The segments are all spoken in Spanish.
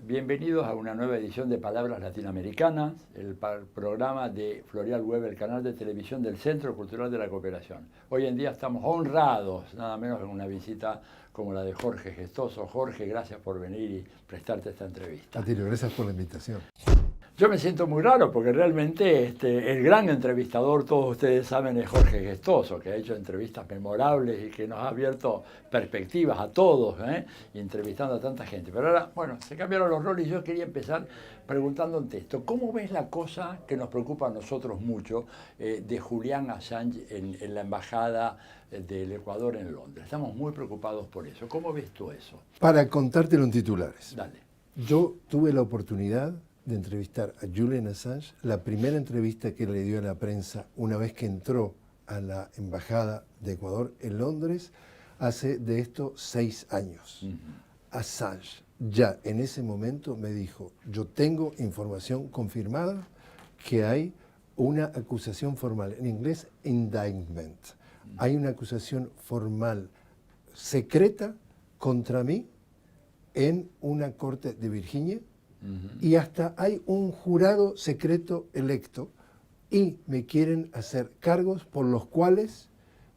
Bienvenidos a una nueva edición de Palabras Latinoamericanas, el programa de Florial Web, el canal de televisión del Centro Cultural de la Cooperación. Hoy en día estamos honrados, nada menos en una visita como la de Jorge Gestoso. Jorge, gracias por venir y prestarte esta entrevista. Atilio, gracias por la invitación. Yo me siento muy raro porque realmente el gran entrevistador, todos ustedes saben, es Jorge Gestoso, que ha hecho entrevistas memorables y que nos ha abierto perspectivas a todos, y entrevistando a tanta gente. Pero ahora, bueno, se cambiaron los roles y yo quería empezar preguntándote esto. ¿Cómo ves la cosa que nos preocupa a nosotros mucho de Julian Assange en la Embajada del Ecuador en Londres? Estamos muy preocupados por eso. ¿Cómo ves tú eso? Para contártelo en titulares. Dale. Yo tuve la oportunidad de entrevistar a Julian Assange, la primera entrevista que le dio a la prensa una vez que entró a la Embajada de Ecuador en Londres, hace de esto 6 años. Assange ya en ese momento me dijo, yo tengo información confirmada que hay una acusación formal, en inglés indictment, hay una acusación formal secreta contra mí en una corte de Virginia, y hasta hay un jurado secreto electo y me quieren hacer cargos por los cuales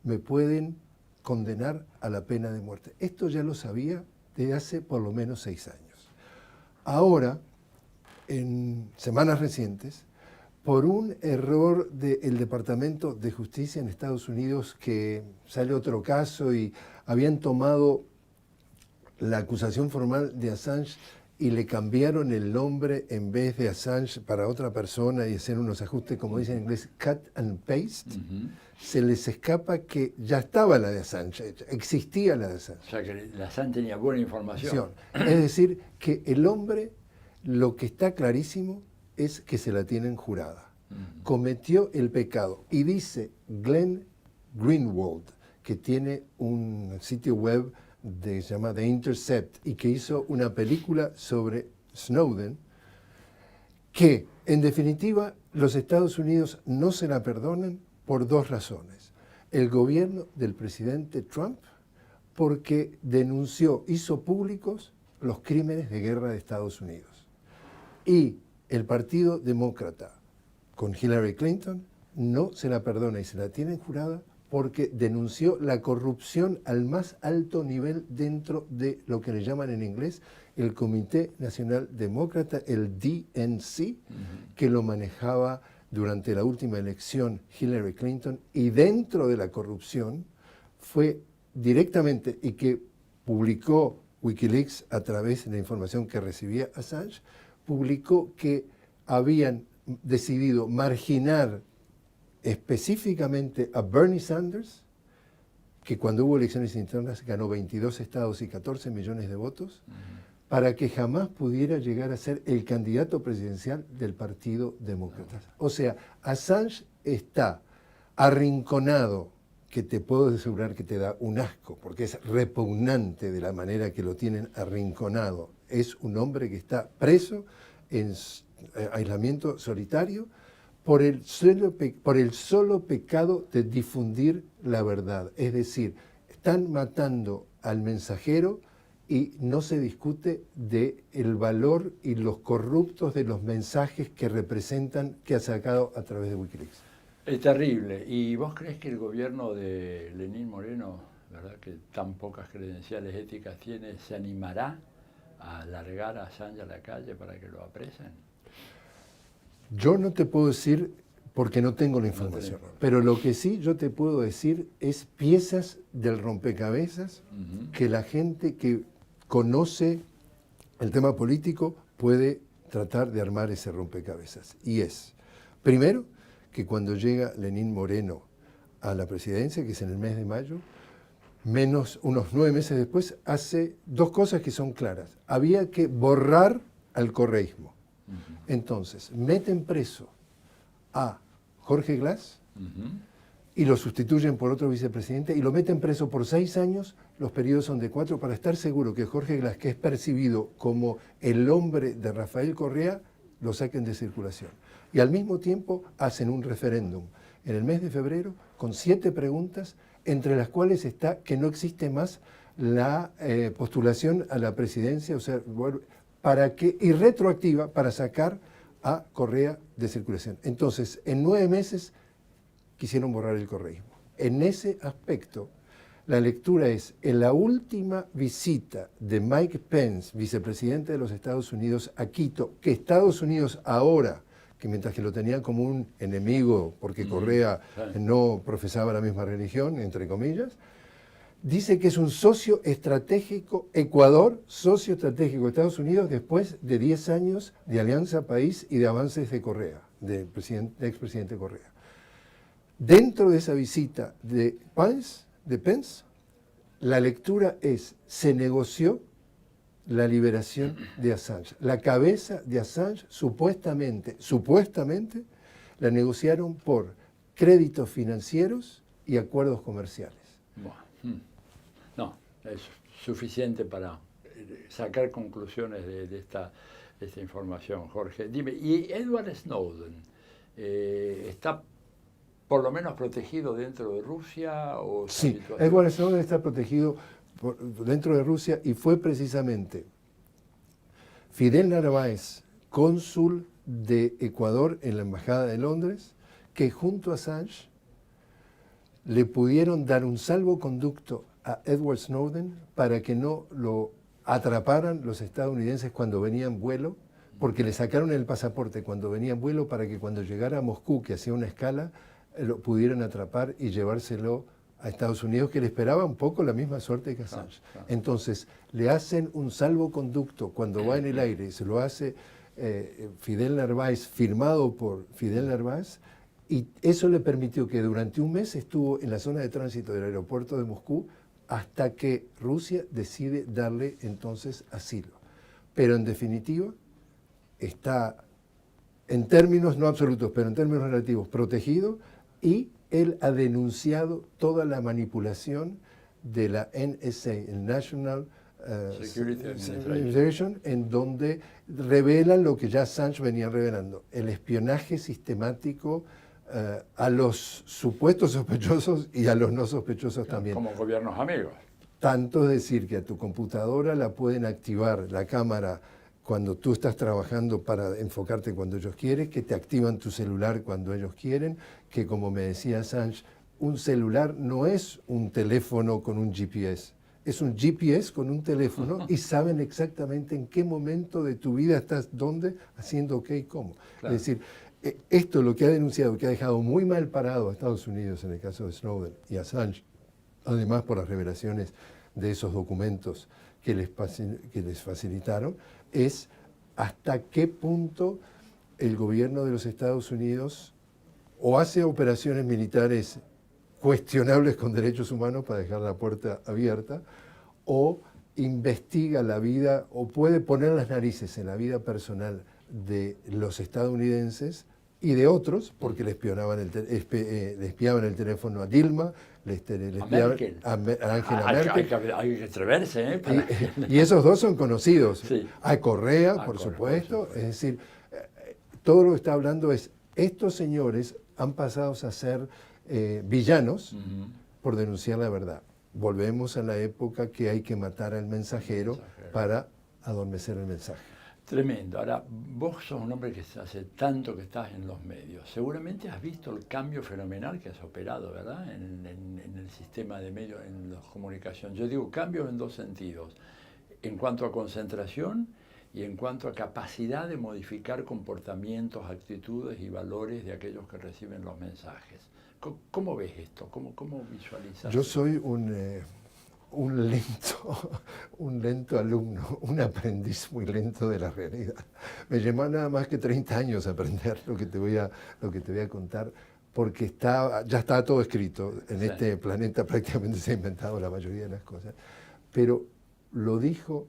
me pueden condenar a la pena de muerte. Esto ya lo sabía desde hace por lo menos 6 años. Ahora, en semanas recientes, por un error del Departamento de Justicia en Estados Unidos, que sale otro caso y habían tomado la acusación formal de Assange y le cambiaron el nombre en vez de Assange para otra persona y hacer unos ajustes, como dicen en inglés, cut and paste, se les escapa que ya estaba la de Assange, existía la de Assange. O sea que la Assange tenía buena información. Es decir, que el hombre, lo que está clarísimo es que se la tienen jurada. Cometió el pecado. Y dice Glenn Greenwald, que tiene un sitio web se llama The Intercept, y que hizo una película sobre Snowden, que en definitiva los Estados Unidos no se la perdonan por 2 razones. El gobierno del presidente Trump, porque denunció, hizo públicos los crímenes de guerra de Estados Unidos. Y el Partido Demócrata, con Hillary Clinton, no se la perdona y se la tienen jurada porque denunció la corrupción al más alto nivel dentro de lo que le llaman en inglés el Comité Nacional Demócrata, el DNC, que lo manejaba durante la última elección Hillary Clinton, y dentro de la corrupción fue directamente, y que publicó Wikileaks a través de la información que recibía Assange, publicó que habían decidido marginar específicamente a Bernie Sanders, que cuando hubo elecciones internas ganó 22 estados y 14 millones de votos, para que jamás pudiera llegar a ser el candidato presidencial del Partido Demócrata. O sea, Assange está arrinconado, que te puedo asegurar que te da un asco, porque es repugnante de la manera que lo tienen arrinconado. Es un hombre que está preso en aislamiento solitario, por el solo pecado de difundir la verdad. Es decir, están matando al mensajero y no se discute del valor y los corruptos de los mensajes que representan, que ha sacado a través de Wikileaks. Es terrible. ¿Y vos crees que el gobierno de Lenín Moreno, verdad que tan pocas credenciales éticas tiene, se animará a largar a Assange a la calle para que lo apresen? Yo no te puedo decir porque no tengo la información, pero lo que sí yo te puedo decir es piezas del rompecabezas que la gente que conoce el tema político puede tratar de armar ese rompecabezas. Y es, primero, que cuando llega Lenín Moreno a la presidencia, que es en el mes de mayo, menos unos 9 meses después, hace 2 cosas que son claras. Había que borrar al correísmo. Entonces, meten preso a Jorge Glass y lo sustituyen por otro vicepresidente y lo meten preso por 6 años, los periodos son de 4, para estar seguro que Jorge Glass, que es percibido como el hombre de Rafael Correa, lo saquen de circulación. Y al mismo tiempo hacen un referéndum en el mes de febrero con 7 preguntas, entre las cuales está que no existe más la postulación a la presidencia, o sea, y retroactiva para sacar a Correa de circulación. Entonces, en 9 meses quisieron borrar el correísmo. En ese aspecto, la lectura es, en la última visita de Mike Pence, vicepresidente de los Estados Unidos, a Quito, que Estados Unidos ahora, que mientras que lo tenían como un enemigo porque Correa no profesaba la misma religión, entre comillas, dice que es un socio estratégico, Ecuador, socio estratégico de Estados Unidos después de 10 años de alianza país y de avances de Correa, del expresidente Correa. Dentro de esa visita de Pence, la lectura es, se negoció la liberación de Assange. La cabeza de Assange, supuestamente, la negociaron por créditos financieros y acuerdos comerciales. Bueno, no, es suficiente para sacar conclusiones de esta información, Jorge. Dime, ¿y Edward Snowden está por lo menos protegido dentro de Rusia? O sí, Edward Snowden está protegido dentro de Rusia y fue precisamente Fidel Narváez, cónsul de Ecuador en la Embajada de Londres, que junto a Assange le pudieron dar un salvoconducto a Edward Snowden para que no lo atraparan los estadounidenses cuando venía en vuelo, porque le sacaron el pasaporte cuando venía en vuelo para que cuando llegara a Moscú, que hacía una escala, lo pudieran atrapar y llevárselo a Estados Unidos, que le esperaba un poco la misma suerte que Assange. Entonces, le hacen un salvoconducto cuando va en el aire, se lo hace Fidel Narváez, firmado por Fidel Narváez, y eso le permitió que durante un mes estuvo en la zona de tránsito del aeropuerto de Moscú hasta que Rusia decide darle entonces asilo. Pero en definitiva, está en términos no absolutos, pero en términos relativos, protegido, y él ha denunciado toda la manipulación de la NSA, el National Security Administration, en donde revelan lo que ya Assange venía revelando, el espionaje sistemático a los supuestos sospechosos y a los no sospechosos también. Como gobiernos amigos. Tanto es decir que a tu computadora la pueden activar la cámara cuando tú estás trabajando para enfocarte cuando ellos quieren, que te activan tu celular cuando ellos quieren, que como me decía Assange, un celular no es un teléfono con un GPS, es un GPS con un teléfono y saben exactamente en qué momento de tu vida estás, dónde, haciendo ok, cómo. Claro. Es decir, esto lo que ha denunciado, que ha dejado muy mal parado a Estados Unidos en el caso de Snowden y Assange, además por las revelaciones de esos documentos que les facilitaron, es hasta qué punto el gobierno de los Estados Unidos o hace operaciones militares cuestionables con derechos humanos para dejar la puerta abierta, o investiga la vida o puede poner las narices en la vida personal de los estadounidenses y de otros, porque le espiaban el teléfono a Dilma, le espiaban a Angela Merkel. Hay que atreverse, ¿eh? Y esos dos son conocidos. Sí. A Correa, por supuesto. Es decir, todo lo que está hablando es, estos señores han pasado a ser villanos por denunciar la verdad. Volvemos a la época que hay que matar al mensajero para adormecer el mensaje. Tremendo. Ahora, vos sos un hombre que hace tanto que estás en los medios. Seguramente has visto el cambio fenomenal que has operado, ¿verdad? En el sistema de medios, en la comunicación. Yo digo cambio en dos sentidos. En cuanto a concentración y en cuanto a capacidad de modificar comportamientos, actitudes y valores de aquellos que reciben los mensajes. ¿Cómo ves esto? ¿Cómo visualizas? Yo soy un lento alumno, un aprendiz muy lento de la realidad. Me llevó nada más que 30 años aprender lo que te voy a contar, porque ya está todo escrito. En este planeta prácticamente se ha inventado la mayoría de las cosas. Pero lo dijo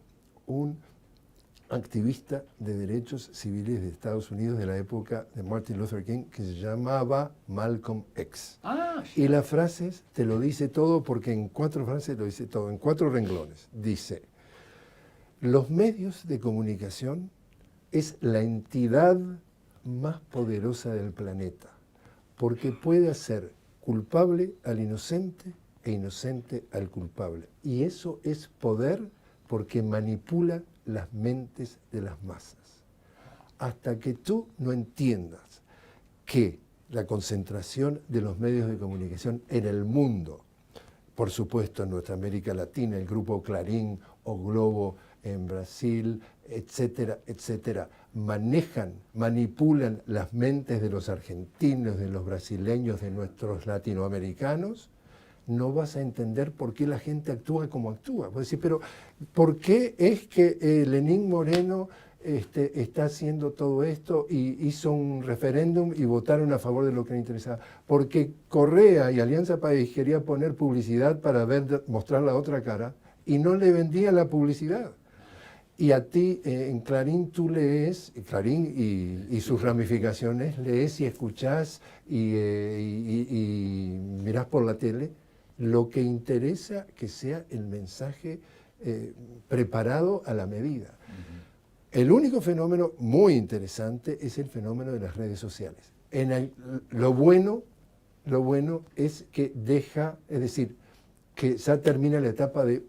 un activista de derechos civiles de Estados Unidos de la época de Martin Luther King, que se llamaba Malcolm X. Y las frases te lo dice todo, porque en 4 frases lo dice todo, en 4 renglones. Dice, los medios de comunicación es la entidad más poderosa del planeta, porque puede hacer culpable al inocente e inocente al culpable. Y eso es poder porque manipula las mentes de las masas. Hasta que tú no entiendas que la concentración de los medios de comunicación en el mundo, por supuesto en nuestra América Latina, el grupo Clarín o Globo en Brasil, etcétera, etcétera, manipulan las mentes de los argentinos, de los brasileños, de nuestros latinoamericanos, no vas a entender por qué la gente actúa como actúa. Vas a decir, pero ¿por qué es que Lenín Moreno está haciendo todo esto y hizo un referéndum y votaron a favor de lo que le interesaba? Porque Correa y Alianza País quería poner publicidad para mostrar la otra cara y no le vendía la publicidad. Y a ti en Clarín tú lees, Clarín y sus ramificaciones, lees y escuchás y mirás por la tele lo que interesa que sea el mensaje preparado a la medida. El único fenómeno muy interesante es el fenómeno de las redes sociales. Lo bueno es que es decir, que ya termina la etapa de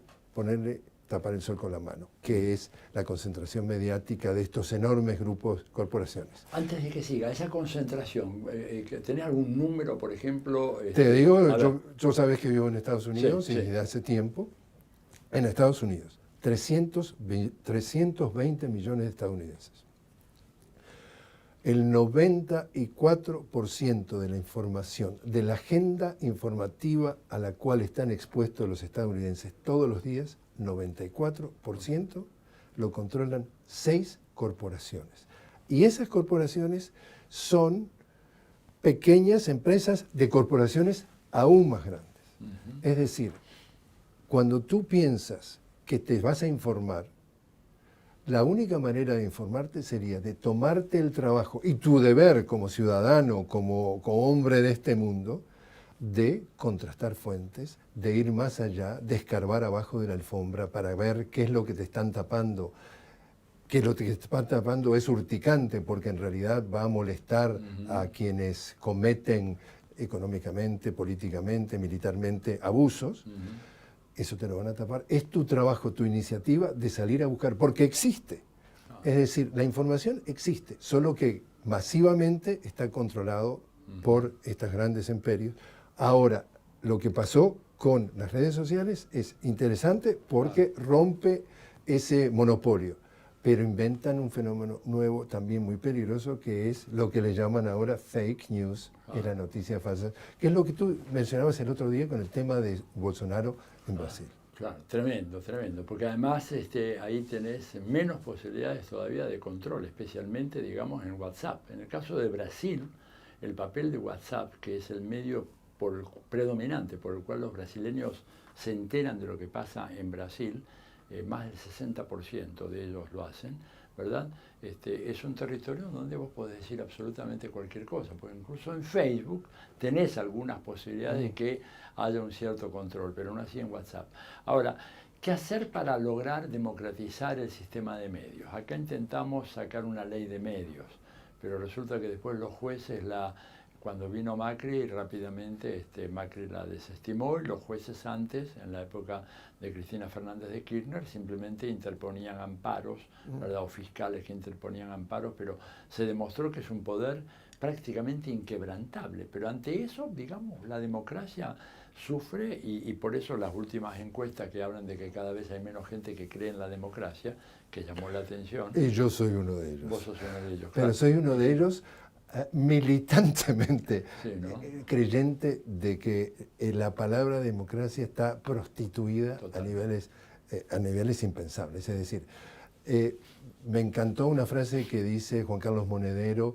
tapar el sol con la mano, que es la concentración mediática de estos enormes grupos, corporaciones. Antes de que siga, esa concentración, ¿tenés algún número, por ejemplo? Te digo, yo sabes que vivo en Estados Unidos y desde hace tiempo, en Estados Unidos, 320 millones de estadounidenses. El 94% de la información, de la agenda informativa a la cual están expuestos los estadounidenses todos los días, 94% lo controlan 6 corporaciones. Y esas corporaciones son pequeñas empresas de corporaciones aún más grandes. Es decir, cuando tú piensas que te vas a informar, la única manera de informarte sería de tomarte el trabajo y tu deber como ciudadano, como hombre de este mundo, de contrastar fuentes, de ir más allá, de escarbar abajo de la alfombra para ver qué es lo que te están tapando, que lo que te están tapando es urticante porque en realidad va a molestar a quienes cometen económicamente, políticamente, militarmente abusos. Eso te lo van a tapar. Es tu trabajo, tu iniciativa de salir a buscar, porque existe. Es decir, la información existe, solo que masivamente está controlado por estos grandes imperios. Ahora, lo que pasó con las redes sociales es interesante porque rompe ese monopolio, pero inventan un fenómeno nuevo también muy peligroso que es lo que le llaman ahora fake news, es la noticia falsa, que es lo que tú mencionabas el otro día con el tema de Bolsonaro en Brasil. Claro, tremendo, tremendo, porque además ahí tenés menos posibilidades todavía de control, especialmente, digamos, en WhatsApp. En el caso de Brasil, el papel de WhatsApp, que es el medio predominante por el cual los brasileños se enteran de lo que pasa en Brasil, más del 60% de ellos lo hacen, ¿verdad? Es un territorio donde vos podés decir absolutamente cualquier cosa, porque incluso en Facebook tenés algunas posibilidades de que haya un cierto control, pero no así en WhatsApp. Ahora, ¿qué hacer para lograr democratizar el sistema de medios? Acá intentamos sacar una ley de medios, pero resulta que después los jueces cuando vino Macri, rápidamente Macri la desestimó y los jueces antes, en la época de Cristina Fernández de Kirchner, simplemente interponían amparos, ¿verdad? O fiscales que interponían amparos, pero se demostró que es un poder prácticamente inquebrantable. Pero ante eso, digamos, la democracia sufre y por eso las últimas encuestas que hablan de que cada vez hay menos gente que cree en la democracia, que llamó la atención. Y yo soy uno de ellos. Vos sos uno de ellos. Pero claro. soy uno de ellos militantemente ¿no? creyente de que la palabra democracia está prostituida a niveles impensables. Es decir, me encantó una frase que dice Juan Carlos Monedero,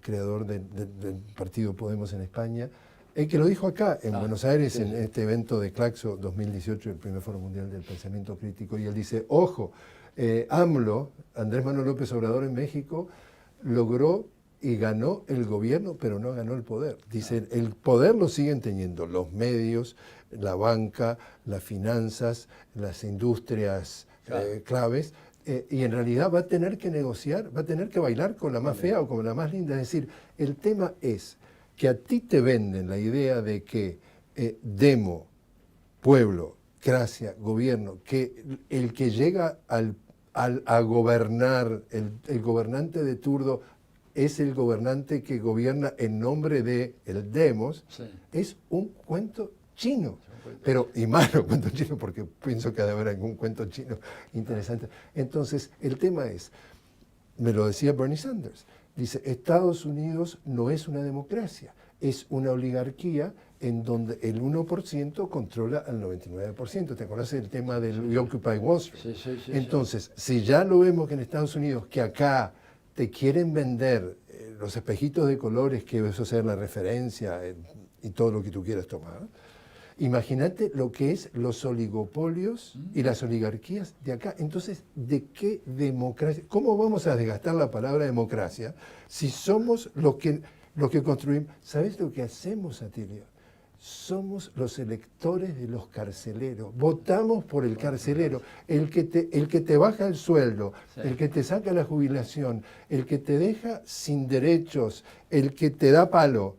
creador del partido Podemos en España, que lo dijo acá en Buenos Aires, en este evento de Claxo 2018, el primer Foro Mundial del Pensamiento Crítico, y él dice, ojo, AMLO, Andrés Manuel López Obrador en México, logró y ganó el gobierno, pero no ganó el poder. Dice, el poder lo siguen teniendo los medios, la banca, las finanzas, las industrias claves, y en realidad va a tener que negociar, va a tener que bailar con la más fea o con la más linda. Es decir, el tema es que a ti te venden la idea de que demo, pueblo, gracia, gobierno, que el que llega a gobernar, el gobernante de turno es el gobernante que gobierna en nombre de el demos, sí. Es un cuento chino. Pero, y malo cuento chino, porque pienso que ha de haber algún cuento chino interesante. Entonces, el tema es, me lo decía Bernie Sanders, dice, Estados Unidos no es una democracia, es una oligarquía en donde el 1% controla al 99%. ¿Te acuerdas del tema del Occupy Wall Street? Sí, entonces, si ya lo vemos que en Estados Unidos, que acá te quieren vender los espejitos de colores, que eso sea la referencia y todo lo que tú quieras tomar, imagínate lo que es los oligopolios y las oligarquías de acá. Entonces, ¿de qué democracia? ¿Cómo vamos a desgastar la palabra democracia si somos los que construimos? ¿Sabes lo que hacemos, Atilio? Somos los electores de los carceleros. Votamos por el carcelero, el que te baja el sueldo, sí. El que te saca la jubilación, el que te deja sin derechos, el que te da palo.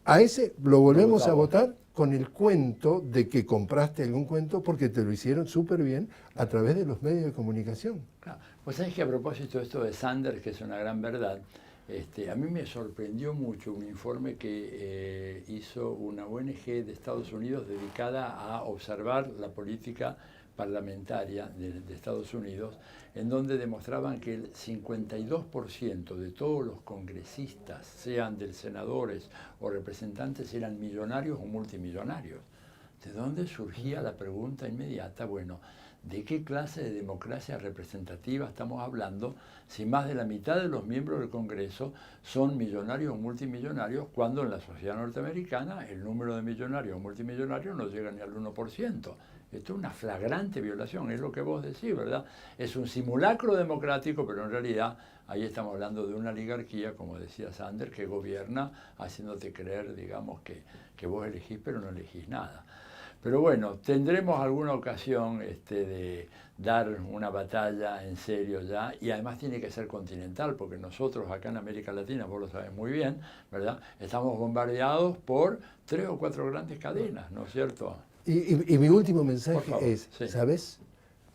A ese lo volvemos a votar con el cuento de que compraste algún cuento porque te lo hicieron súper bien a través de los medios de comunicación. Claro. Pues sabes que a propósito de esto de Sanders, que es una gran verdad, a mí me sorprendió mucho un informe que hizo una ONG de Estados Unidos dedicada a observar la política parlamentaria de Estados Unidos, en donde demostraban que el 52% de todos los congresistas, sean de senadores o representantes, eran millonarios o multimillonarios. ¿De dónde surgía la pregunta inmediata? Bueno, ¿de qué clase de democracia representativa estamos hablando si más de la mitad de los miembros del Congreso son millonarios o multimillonarios, cuando en la sociedad norteamericana el número de millonarios o multimillonarios no llega ni al 1%? Esto es una flagrante violación, es lo que vos decís, ¿verdad? Es un simulacro democrático, pero en realidad ahí estamos hablando de una oligarquía, como decía Sanders, que gobierna haciéndote creer, digamos, que vos elegís, pero no elegís nada. Pero bueno, tendremos alguna ocasión de dar una batalla en serio ya, y además tiene que ser continental, porque nosotros acá en América Latina, vos lo sabés muy bien, ¿verdad? Estamos bombardeados por 3 o 4 grandes cadenas, ¿no es cierto? Y mi último mensaje es, sí. ¿Sabes?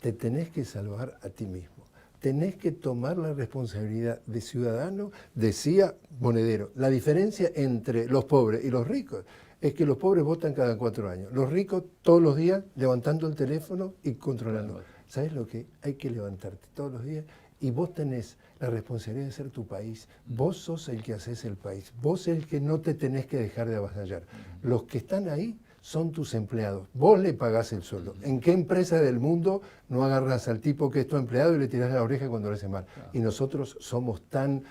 Te tenés que salvar a ti mismo. Tenés que tomar la responsabilidad de ciudadano, decía Monedero. La diferencia entre los pobres y los ricos es que los pobres votan cada 4 años. Los ricos todos los días levantando el teléfono y controlando. ¿Sabes lo que? Hay que levantarte todos los días y vos tenés la responsabilidad de ser tu país. Vos sos el que haces el país. Vos el que no te tenés que dejar de avasallar. Los que están ahí son tus empleados. Vos le pagás el sueldo. ¿En qué empresa del mundo no agarras al tipo que es tu empleado y le tirás la oreja cuando le hace mal? Y nosotros somos tan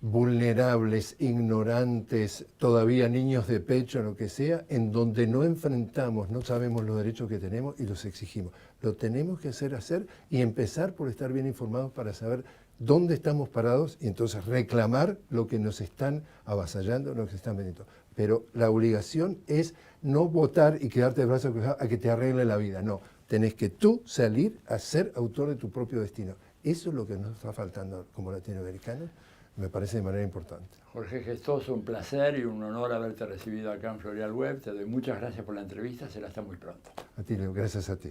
vulnerables, ignorantes, todavía niños de pecho, lo que sea, en donde no enfrentamos, no sabemos los derechos que tenemos y los exigimos. Lo tenemos que hacer y empezar por estar bien informados para saber dónde estamos parados y entonces reclamar lo que nos están avasallando, lo que se están vendiendo. Pero la obligación es no votar y quedarte de brazos cruzados a que te arregle la vida. No, tenés que tú salir a ser autor de tu propio destino. Eso es lo que nos está faltando como latinoamericanos, me parece de manera importante. Jorge Gestoso, un placer y un honor haberte recibido acá en Florial Web. Te doy muchas gracias por la entrevista, será hasta muy pronto. A ti, Leo, gracias a ti.